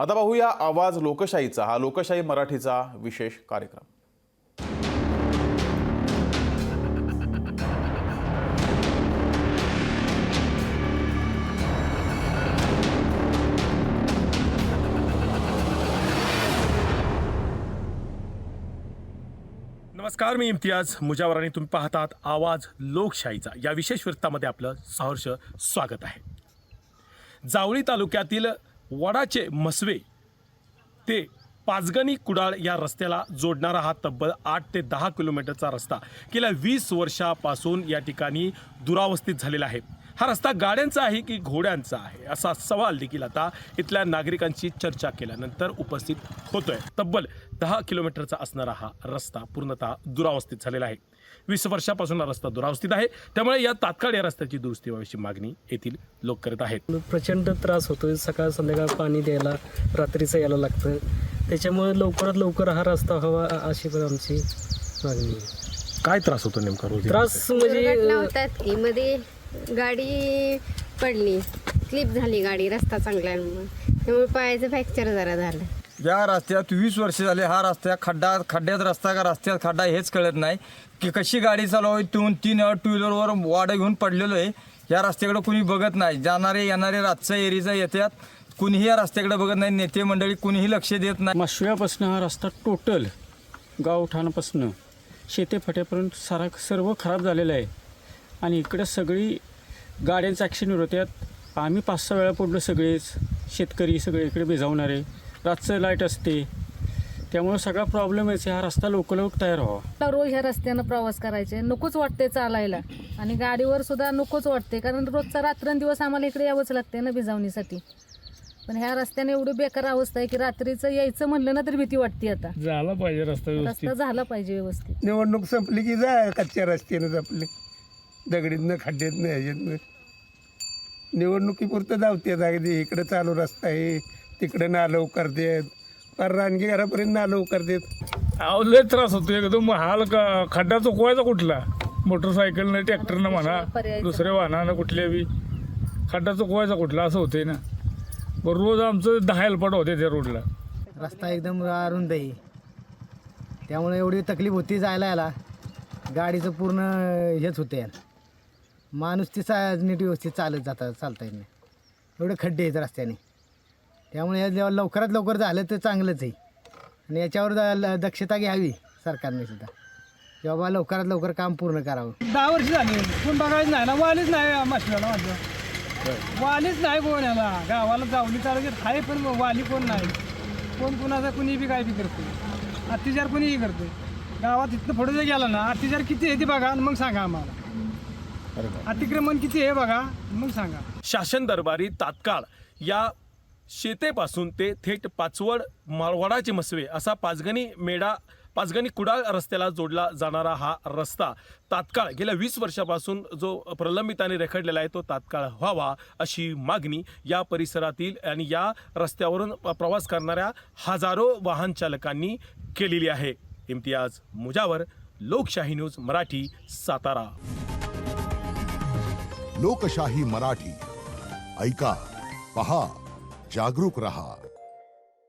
आता पाहूया आवाज लोकशाहीचा, हा लोकशाही मराठीचा विशेष कार्यक्रम। नमस्कार, मी इम्तियाज मुजावर आणि तुम्ही पाहतात आवाज लोकशाहीचा या विशेष वृत्तामध्ये आपलं सहर्ष स्वागत आहे। जावळी तालुक्यातील वडाचे मसवे ते पाचगणी कुडाळ या रस्त्याला जोडणारा हा तब्बल 8 ते 10 किलोमीटरचा रस्ता गेल्या 20 वर्षापासून या ठिकाणी दुरावस्थित झालेला आहे। हा रस्ता गाड्यांचा आहे की घोड्यांचा आहे असा सवाल देखील आता इथल्या नागरिकांची चर्चा केल्यानंतर उपस्थित होतोय। तब्बल 10 किलोमीटरचा असणारा हा रस्ता पूर्णतः दुरावस्थित झालेला आहे। 20 वर्षापासून हा रस्ता दुरावस्थित आहे, त्यामुळे या तात्काळ या रस्त्याची दुरुस्ती व्हावीची मागणी येथील लोक करत आहेत। प्रचंड त्रास होतोय, सकाळ संध्याकाळ पाणी द्यायला, रात्रीचं यायला लागतं, त्याच्यामुळे लवकरात लवकर हा रस्ता हवा अशी पण आमची मागणी आहे। काय त्रास होतो नेमका रोज? त्रास म्हणजे दुर्घटना होतात की मध्ये गाडी पडली, स्लिप झाली गाडी, रस्ता चांगला आहे म्हणून, त्यामुळे पायाचं फ्रॅक्चर जरा झालं। या रस्त्यात 20 वर्ष झाले हा रस्ता खड्ड्यात रस्ता का रस्त्यात खड्डा हेच कळत नाही की कशी गाडी चालवावी। 2-3 टू व्हीलरवर वाडं घेऊन पडलेलो आहे। या रस्त्याकडे कुणी बघत नाही, जाणारे येणारे रातचं एरीचं येतात, कुणीही या रस्त्याकडे बघत नाही, नेते मंडळी कुणीही लक्ष देत नाही। मशव्यापासून हा रस्ता टोटल गावठाणापासून शेतेफाट्यापर्यंत सर्व खराब झालेलं आहे आणि इकडे सगळी गाड्यांचं ॲक्सिडेंट होतात। आम्ही 5-6 वेळा पडलो, सगळेच शेतकरी सगळे इकडे भिजावणारे, रातचं लाईट असते, त्यामुळे सगळा प्रॉब्लेम आहे। हा रस्ता लवकर तयार व्हावा। रोज ह्या रस्त्यानं प्रवास करायचे नकोच वाटते चालायला, आणि गाडीवर सुद्धा नकोच वाटते, कारण रोजचा रात्रंदिवस आम्हाला इकडे यावंच लागते ना भिजावणीसाठी। पण ह्या रस्त्याने एवढी बेकार अवस्था आहे की रात्रीचं यायचं म्हणलं ना तरी भीती वाटते। आता झाला पाहिजे रस्ता झाला पाहिजे व्यवस्थित। निवडणूक संपली की जाय कच्च्या रस्त्यानं आपले, दगडीतनं खड्ड्यातनं ह्याच्यातनं निवडणुकीपुरतं धावतात। अगदी इकडं चालू रस्ता आहे, तिकडं नालव करतात, पर रानगी घरापर्यंत नालव करतात। लय त्रास होतो एकदम। हाल खड्डा चुकवायचा कुठला, मोटरसायकलनं ट्रॅक्टरनं म्हणा, दुसऱ्या वाहनानं कुठल्या बी खड्डा चुकवायचा कुठला, असं होतंय ना। बरं रोज आमचं 10 हेल्पट होते त्या रोडला। रस्ता एकदम अरुंद आहे, त्यामुळे एवढी तकलीफ होती जायला याला, गाडीचं पूर्ण हेच होते यार, माणूस तिचा नीट व्यवस्थित चालता येत नाही, एवढे खड्डे आहेत रस्त्याने। त्यामुळे जेव्हा लवकरात लवकर झालं तर चांगलंच आहे, आणि याच्यावर दक्षता घ्यावी सरकारने सुद्धा, जेव्हा लवकरात लवकर काम पूर्ण करावं। 10 वर्ष झाली कोण बघायचं नाही ना, वालीच नाही मशव्याला, माझं वालीच नाही कोण याला। गावाला जावली तालुक्यात आहे पण वाली कोण नाही, कोण कुणाचा कुणी बी काय बी करते, अत्याचार कुणीही करते। गावात इथनं पुढे जर गेला ना, अत्याचार किती आहे ते बघा आणि मग सांगा आम्हाला, अतिक्रमण किती आहे बघा मग सांगा। शासन दरबारी तात्काळ या शेतेपासून ते थेट पाचवड वडाचे मसवे असा पाचगणी कुडाळ रस्त्याला जोडला जाणारा हा रस्ता तात्काळ गेल्या 20 वर्षापासून जो प्रलंबिताने रेखडलेला आहे तो तात्काळ व्हावा अशी मागणी या परिसरातील आणि या रस्त्यावरून प्रवास करणाऱ्या हजारो वाहन चालकांनी केलेली आहे। इम्तियाज मुजावर, लोकशाही न्यूज मराठी, सातारा। लोकशाही मराठी, ऐका, पहा, जागरूक रहा।